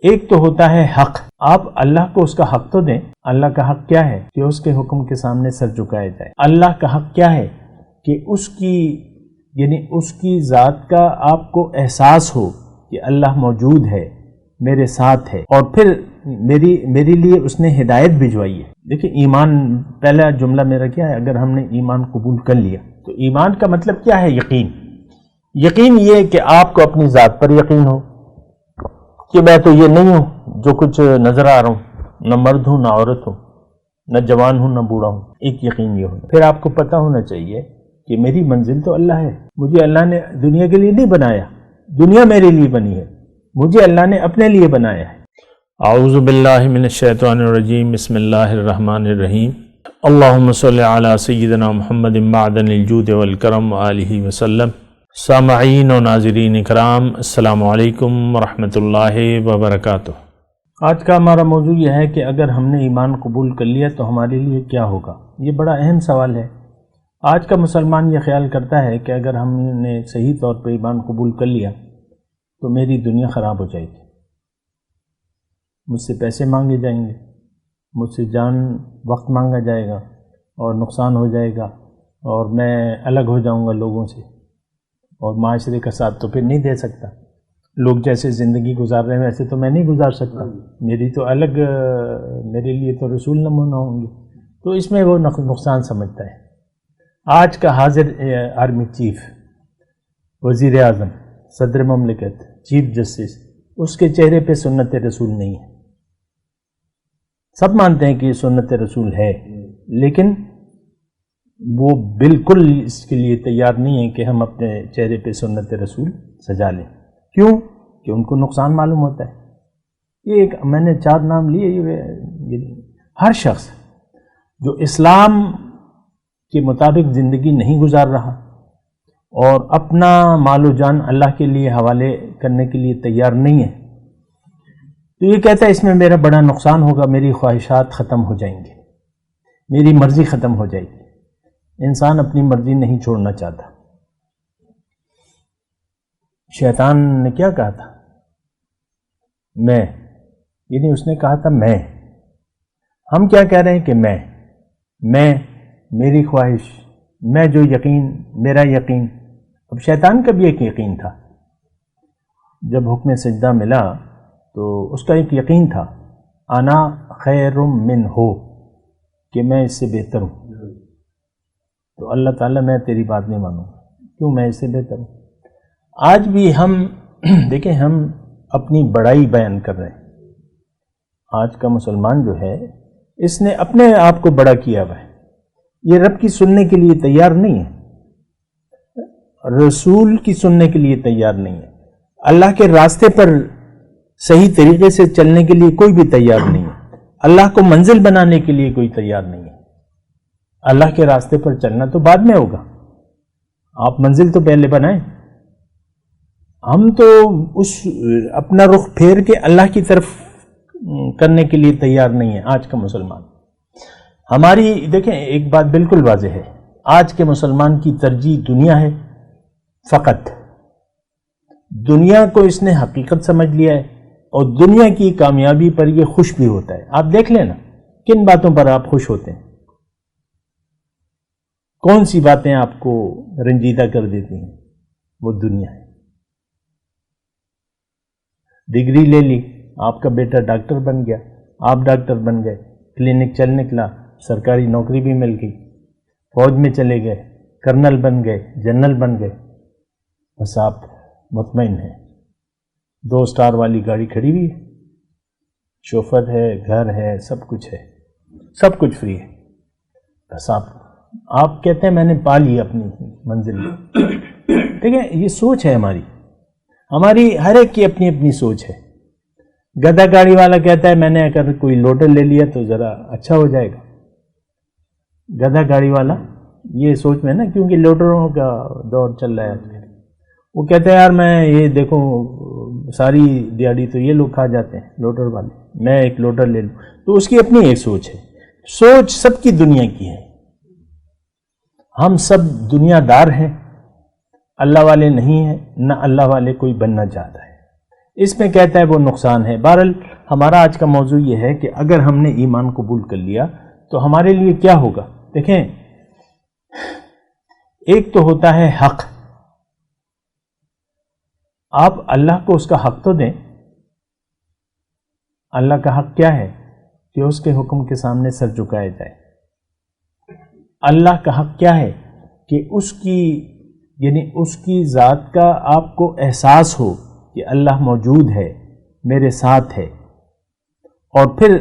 ایک تو ہوتا ہے حق، آپ اللہ کو اس کا حق تو دیں۔ اللہ کا حق کیا ہے؟ کہ اس کے حکم کے سامنے سر جھکایا جائے۔ اللہ کا حق کیا ہے؟ کہ اس کی ذات کا آپ کو احساس ہو کہ اللہ موجود ہے، میرے ساتھ ہے، اور پھر میری لیے اس نے ہدایت بھجوائی ہے۔ دیکھیں ایمان، پہلا جملہ میرا کیا ہے؟ اگر ہم نے ایمان قبول کر لیا تو ایمان کا مطلب کیا ہے؟ یقین۔ یقین یہ کہ آپ کو اپنی ذات پر یقین ہو کہ میں تو یہ نہیں ہوں جو کچھ نظر آ رہا ہوں، نہ مرد ہوں نہ عورت ہوں، نہ جوان ہوں نہ بوڑھا ہوں۔ ایک یقین یہ ہونا، پھر آپ کو پتہ ہونا چاہیے کہ میری منزل تو اللہ ہے، مجھے اللہ نے دنیا کے لیے نہیں بنایا، دنیا میرے لیے بنی ہے، مجھے اللہ نے اپنے لیے بنایا ہے۔ اعوذ باللہ من الشیطان الرجیم، بسم اللہ الرحمن الرحیم، اللہم صلی علی سیدنا محمد معدن الجود والکرم آلہ وسلم۔ سامعین و ناظرین اکرام، السلام علیکم ورحمۃ اللہ وبرکاتہ۔ آج کا ہمارا موضوع یہ ہے کہ اگر ہم نے ایمان قبول کر لیا تو ہمارے لیے کیا ہوگا؟ یہ بڑا اہم سوال ہے۔ آج کا مسلمان یہ خیال کرتا ہے کہ اگر ہم نے صحیح طور پہ ایمان قبول کر لیا تو میری دنیا خراب ہو جائے گی، مجھ سے پیسے مانگے جائیں گے، مجھ سے جان وقت مانگا جائے گا اور نقصان ہو جائے گا، اور میں الگ ہو جاؤں گا لوگوں سے، اور معاشرے کا ساتھ تو پھر نہیں دے سکتا۔ لوگ جیسے زندگی گزار رہے ہیں ویسے تو میں نہیں گزار سکتا، میری تو الگ، میرے لیے تو رسول نمونہ ہوں گے، تو اس میں وہ نقصان سمجھتا ہے۔ آج کا حاضر آرمی چیف، وزیر اعظم، صدر مملکت، چیف جسٹس، اس کے چہرے پہ سنت رسول نہیں ہے۔ سب مانتے ہیں کہ یہ سنت رسول ہے، لیکن وہ بالکل اس کے لیے تیار نہیں ہے کہ ہم اپنے چہرے پہ سنت رسول سجا لیں۔ کیوں؟ کہ ان کو نقصان معلوم ہوتا ہے۔ یہ ایک میں نے 4 نام لیے، یہ ہر شخص جو اسلام کے مطابق زندگی نہیں گزار رہا اور اپنا مال و جان اللہ کے لیے حوالے کرنے کے لیے تیار نہیں ہے، تو یہ کہتا ہے اس میں میرا بڑا نقصان ہوگا، میری خواہشات ختم ہو جائیں گی، میری مرضی ختم ہو جائے گی۔ انسان اپنی مرضی نہیں چھوڑنا چاہتا۔ شیطان نے کیا کہا تھا؟ میں، یعنی اس نے کہا تھا میں۔ ہم کیا کہہ رہے ہیں کہ میں، میری خواہش، میں جو یقین، میرا یقین۔ اب شیطان کا بھی ایک یقین تھا، جب حکم سجدہ ملا تو اس کا ایک یقین تھا، انا خیر من ہو، کہ میں اس سے بہتر ہوں۔ تو اللہ تعالیٰ میں تیری بات نہیں مانوں، کیوں؟ میں اس سے بہتر ہوں۔ آج بھی ہم دیکھیں، ہم اپنی بڑائی بیان کر رہے ہیں۔ آج کا مسلمان جو ہے اس نے اپنے آپ کو بڑا کیا ہوا ہے، یہ رب کی سننے کے لیے تیار نہیں ہے، رسول کی سننے کے لیے تیار نہیں ہے، اللہ کے راستے پر صحیح طریقے سے چلنے کے لیے کوئی بھی تیار نہیں ہے، اللہ کو منزل بنانے کے لیے کوئی تیار نہیں ہے۔ اللہ کے راستے پر چلنا تو بعد میں ہوگا، آپ منزل تو پہلے بنائیں۔ ہم تو اپنا رخ پھیر کے اللہ کی طرف کرنے کے لیے تیار نہیں ہے آج کا مسلمان۔ ہماری دیکھیں ایک بات بالکل واضح ہے، آج کے مسلمان کی ترجیح دنیا ہے، فقط دنیا کو اس نے حقیقت سمجھ لیا ہے، اور دنیا کی کامیابی پر یہ خوش بھی ہوتا ہے۔ آپ دیکھ لیں نا، کن باتوں پر آپ خوش ہوتے ہیں؟ کون سی باتیں آپ کو رنجیدہ کر دیتی ہیں؟ وہ دنیا ہے۔ ڈگری لے لی، آپ کا بیٹا ڈاکٹر بن گیا، آپ ڈاکٹر بن گئے، کلینک چل نکلا، سرکاری نوکری بھی مل گئی، فوج میں چلے گئے، کرنل بن گئے، جنرل بن گئے، بس آپ مطمئن ہیں، 2 اسٹار والی گاڑی کھڑی ہوئی ہے، شوفر ہے، گھر ہے، سب کچھ ہے، سب کچھ فری ہے، بس آپ کہتے ہیں میں نے پا لی اپنی منزل۔ ٹھیک ہے، یہ سوچ ہے ہماری ہر ایک کی اپنی اپنی سوچ ہے۔ گدھا گاڑی والا کہتا ہے میں نے اگر کوئی لوڈر لے لیا تو ذرا اچھا ہو جائے گا، گدھا گاڑی والا یہ سوچ میں نا، کیونکہ لوڈروں کا دور چل رہا ہے، وہ کہتے ہیں یار میں یہ دیکھو ساری دیہڑی تو یہ لوگ کھا جاتے ہیں لوڈر والے، میں ایک لوڈر لے لوں، تو اس کی اپنی ایک سوچ ہے۔ سوچ سب کی دنیا کی ہے، ہم سب دنیا دار ہیں، اللہ والے نہیں ہیں، نہ اللہ والے کوئی بننا چاہتا ہے۔ اس میں کہتا ہے وہ نقصان ہے۔ بہرحال ہمارا آج کا موضوع یہ ہے کہ اگر ہم نے ایمان قبول کر لیا تو ہمارے لیے کیا ہوگا۔ دیکھیں، ایک تو ہوتا ہے حق، آپ اللہ کو اس کا حق تو دیں۔ اللہ کا حق کیا ہے کہ اس کے حکم کے سامنے سر جھکایا جائے۔ اللہ کا حق کیا ہے کہ اس کی ذات کا آپ کو احساس ہو کہ اللہ موجود ہے، میرے ساتھ ہے، اور پھر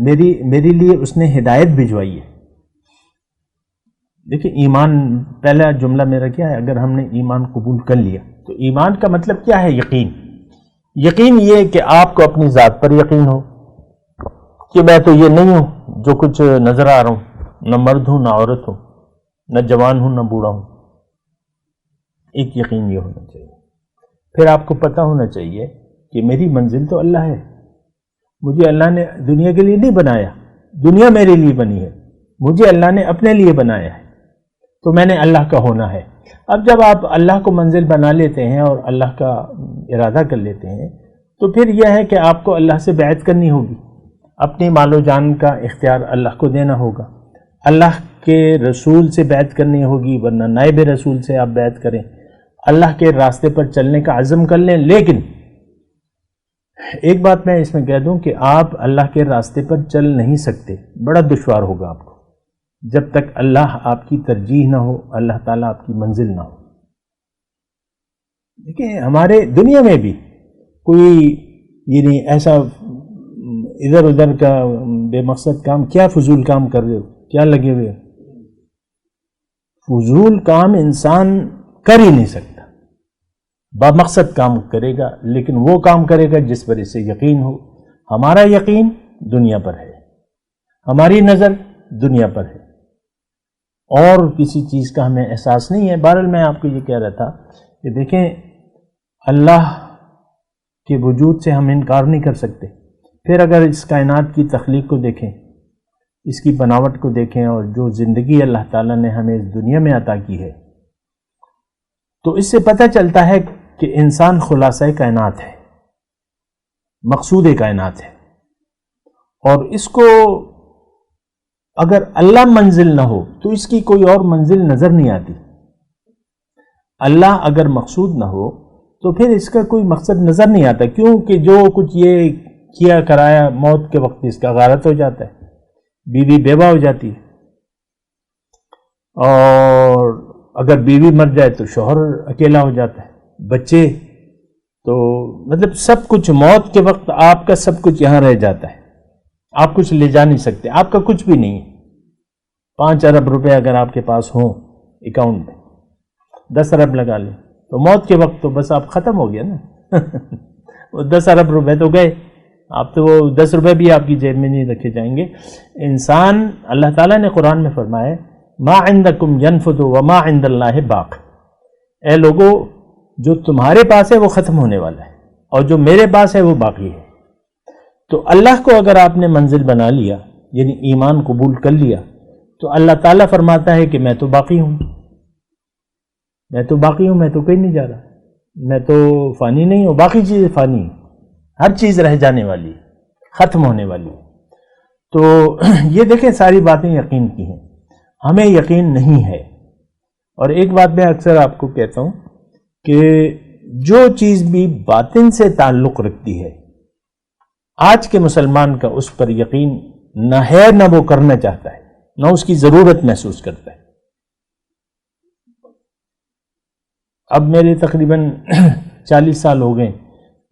میری لیے اس نے ہدایت بھجوائی ہے۔ دیکھیں، ایمان، پہلا جملہ میرا کیا ہے، اگر ہم نے ایمان قبول کر لیا تو ایمان کا مطلب کیا ہے؟ یقین۔ یقین یہ کہ آپ کو اپنی ذات پر یقین ہو کہ میں تو یہ نہیں ہوں جو کچھ نظر آ رہا ہوں، نہ مرد ہوں نہ عورت ہوں، نہ جوان ہوں نہ بوڑھا ہوں۔ ایک یقین یہ ہونا چاہیے۔ پھر آپ کو پتہ ہونا چاہیے کہ میری منزل تو اللہ ہے، مجھے اللہ نے دنیا کے لیے نہیں بنایا، دنیا میرے لیے بنی ہے، مجھے اللہ نے اپنے لیے بنایا ہے، تو میں نے اللہ کا ہونا ہے۔ اب جب آپ اللہ کو منزل بنا لیتے ہیں اور اللہ کا ارادہ کر لیتے ہیں تو پھر یہ ہے کہ آپ کو اللہ سے بیعت کرنی ہوگی، اپنی مال و جان کا اختیار اللہ کو دینا ہوگا، اللہ کے رسول سے بیعت کرنی ہوگی، ورنہ نائب رسول سے آپ بیعت کریں، اللہ کے راستے پر چلنے کا عزم کر لیں۔ لیکن ایک بات میں اس میں کہہ دوں کہ آپ اللہ کے راستے پر چل نہیں سکتے، بڑا دشوار ہوگا آپ کو، جب تک اللہ آپ کی ترجیح نہ ہو، اللہ تعالیٰ آپ کی منزل نہ ہو۔ دیکھیں، ہمارے دنیا میں بھی کوئی ایسا ادھر ادھر کا بے مقصد کام، کیا فضول کام کر رہے ہو، کیا لگے ہوئے ہو؟ فضول کام انسان کر ہی نہیں سکتا، بامقصد کام کرے گا، لیکن وہ کام کرے گا جس پر اسے یقین ہو۔ ہمارا یقین دنیا پر ہے، ہماری نظر دنیا پر ہے، اور کسی چیز کا ہمیں احساس نہیں ہے۔ بہرحال میں آپ کو یہ کہہ رہا تھا کہ دیکھیں، اللہ کے وجود سے ہم انکار نہیں کر سکتے۔ پھر اگر اس کائنات کی تخلیق کو دیکھیں، اس کی بناوٹ کو دیکھیں، اور جو زندگی اللہ تعالیٰ نے ہمیں اس دنیا میں عطا کی ہے، تو اس سے پتہ چلتا ہے کہ انسان خلاصہ کائنات ہے، مقصود کائنات ہے، اور اس کو اگر اللہ منزل نہ ہو تو اس کی کوئی اور منزل نظر نہیں آتی۔ اللہ اگر مقصود نہ ہو تو پھر اس کا کوئی مقصد نظر نہیں آتا، کیونکہ جو کچھ یہ کیا کرایا، موت کے وقت اس کا غارت ہو جاتا ہے، بیوی بیوہ ہو جاتی ہے، اور اگر بیوی مر جائے تو شوہر اکیلا ہو جاتا ہے، بچے، تو مطلب سب کچھ موت کے وقت آپ کا سب کچھ یہاں رہ جاتا ہے، آپ کچھ لے جا نہیں سکتے، آپ کا کچھ بھی نہیں ہے۔ 5 ارب روپے اگر آپ کے پاس ہوں اکاؤنٹ میں، 10 ارب لگا لیں تو موت کے وقت تو بس آپ ختم ہو گیا نا وہ 10 ارب روپے تو گئے، آپ تو وہ 10 روپے بھی آپ کی جیب میں نہیں رکھے جائیں گے۔ انسان، اللہ تعالیٰ نے قرآن میں فرمایا، ما عندکم ینفد وما عند اللہ باق، اے لوگو، جو تمہارے پاس ہے وہ ختم ہونے والا ہے، اور جو میرے پاس ہے وہ باقی ہے۔ تو اللہ کو اگر آپ نے منزل بنا لیا، یعنی ایمان قبول کر لیا، تو اللہ تعالیٰ فرماتا ہے کہ میں تو باقی ہوں، میں تو باقی ہوں، میں تو کہیں نہیں جا رہا، میں تو فانی نہیں ہوں، باقی چیزیں فانی ہیں، ہر چیز رہ جانے والی ہے، ختم ہونے والی ہے۔ تو یہ دیکھیں، ساری باتیں یقین کی ہیں، ہمیں یقین نہیں ہے۔ اور ایک بات میں اکثر آپ کو کہتا ہوں کہ جو چیز بھی باطن سے تعلق رکھتی ہے، آج کے مسلمان کا اس پر یقین نہ ہے، نہ وہ کرنا چاہتا ہے، نہ اس کی ضرورت محسوس کرتا ہے۔ اب میرے تقریباً 40 سال ہو گئے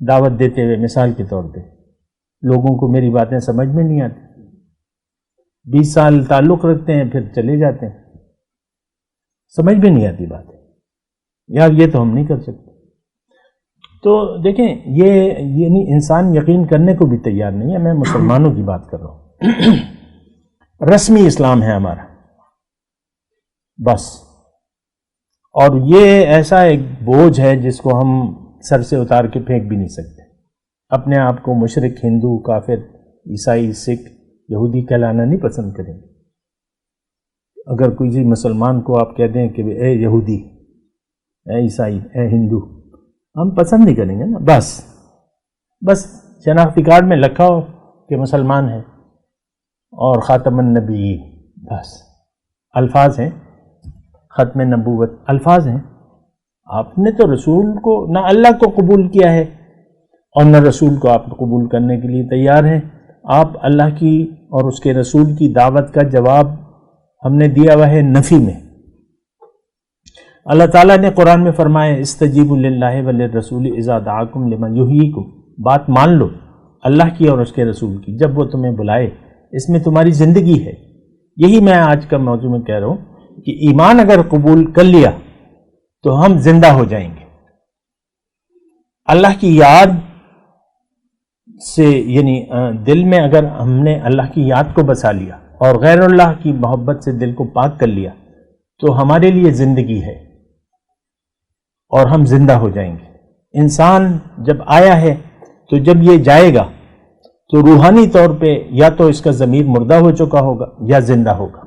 دعوت دیتے ہوئے، مثال کے طور پہ لوگوں کو میری باتیں سمجھ میں نہیں آتی، 20 سال تعلق رکھتے ہیں پھر چلے جاتے ہیں، سمجھ میں نہیں آتی باتیں، یار یہ تو ہم نہیں کر سکتے۔ تو دیکھیں، یہ نہیں، انسان یقین کرنے کو بھی تیار نہیں ہے۔ میں مسلمانوں کی بات کر رہا ہوں، رسمی اسلام ہے ہمارا، بس، اور یہ ایسا ایک بوجھ ہے جس کو ہم سر سے اتار کے پھینک بھی نہیں سکتے۔ اپنے آپ کو مشرک، ہندو، کافر، عیسائی، سکھ، یہودی کہلانا نہیں پسند کریں گے۔ اگر کسی مسلمان کو آپ کہہ دیں کہ اے یہودی، اے عیسائی، اے ہندو، ہم پسند نہیں کریں گے نا، بس بس شناختی کارڈ میں لکھا ہو کہ مسلمان ہیں اور خاتم النبیین، بس الفاظ ہیں، ختم نبوت الفاظ ہیں. آپ نے تو رسول کو نہ اللہ کو قبول کیا ہے اور نہ رسول کو آپ قبول کرنے کے لیے تیار ہیں. آپ اللہ کی اور اس کے رسول کی دعوت کا جواب ہم نے دیا ہوا ہے نفی میں. اللہ تعالیٰ نے قرآن میں فرمایا استجیبوا للہ وللرسول اذا دعاکم لما یحییکم، بات مان لو اللہ کی اور اس کے رسول کی جب وہ تمہیں بلائے، اس میں تمہاری زندگی ہے. یہی میں آج کا موضوع میں کہہ رہا ہوں کہ ایمان اگر قبول کر لیا تو ہم زندہ ہو جائیں گے. اللہ کی یاد سے، یعنی دل میں اگر ہم نے اللہ کی یاد کو بسا لیا اور غیر اللہ کی محبت سے دل کو پاک کر لیا تو ہمارے لیے زندگی ہے اور ہم زندہ ہو جائیں گے. انسان جب آیا ہے تو جب یہ جائے گا تو روحانی طور پہ یا تو اس کا ضمیر مردہ ہو چکا ہوگا یا زندہ ہوگا.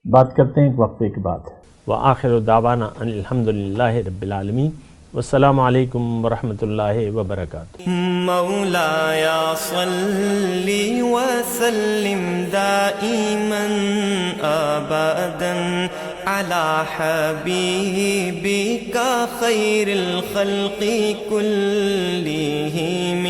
بات کرتے ہیں ایک وقفے کے بعد. وآخر دعوانا ان الحمدللہ رب العالمین، والسلام علیکم ورحمۃ اللہ وبرکاتہ. مولایا صلی وسلم دائما ابدا علی حبیبک خیر الخلق کلہم.